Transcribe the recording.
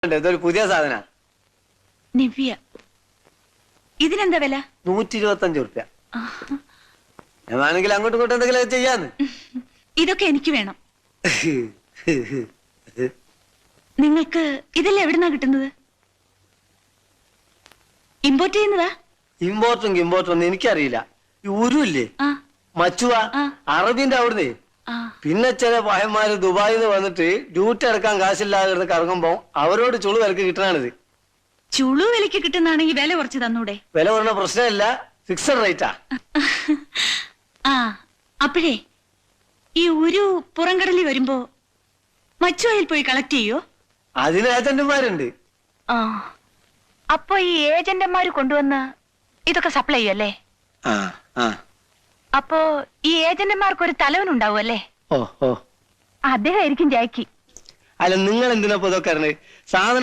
ഇതൊരു പുതിയ സാധന. നിവ്യ. ഇതിനെന്താ വില? 125 റുപ്യ. ഞാൻ വേണമെങ്കിൽ അങ്ങോട്ടും ഇങ്ങോട്ടും എന്തെങ്കിലും ചെയ്യാന്ന്. ഇതൊക്കെ എനിക്ക് വേണം. നിങ്ങൾക്ക് ഇതെല്ലാം എവിടുന്നാ കിട്ടുന്നത്? ഇമ്പോർട്ട് ചെയ്യുന്നതാ? ഇമ്പോർട്ടും എനിക്കറിയില്ല. ഈ ഉരുല്ലേ മച്ചുവ അറബിന്റെ അവിടുന്ന്. പിന്നെ ചില പഹന്മാര് ദുബായിന്ന് വന്നിട്ട് ഡ്യൂട്ടി എടുക്കാൻ കാശില്ലാതെ കറങ്ങുമ്പോ അവരോട് ചുളു വിലക്ക് കിട്ടണാണിത്. ചുളു വിലക്ക് കിട്ടുന്നാണെങ്കിൽ വില കുറച്ച് തന്നൂടെ? വില പറഞ്ഞ പ്രശ്നമില്ല, ഫിക്സഡ് റേറ്റാ. അപ്പോഴേ ഈ ഒരു പുറംകടലിൽ വരുമ്പോ മച്ചുവയിൽ പോയി കളക്ട് ചെയ്യോ? അതിന് ഏജന്റുമാരുണ്ട്. അപ്പൊ ഈ ഏജന്റുമാര് കൊണ്ടുവന്ന് ഇതൊക്കെ സപ്ലൈ ചെയ്യല്ലേ? അപ്പോ ഈ ഏജന്റുമാർക്ക് ഒരു തലവൻ ഉണ്ടാവും അല്ലേ? അദ്ദേഹമായിരിക്കും ജാക്കി. അല്ല, നിങ്ങൾ എന്തിനാ ഇതൊക്കെ സാധനം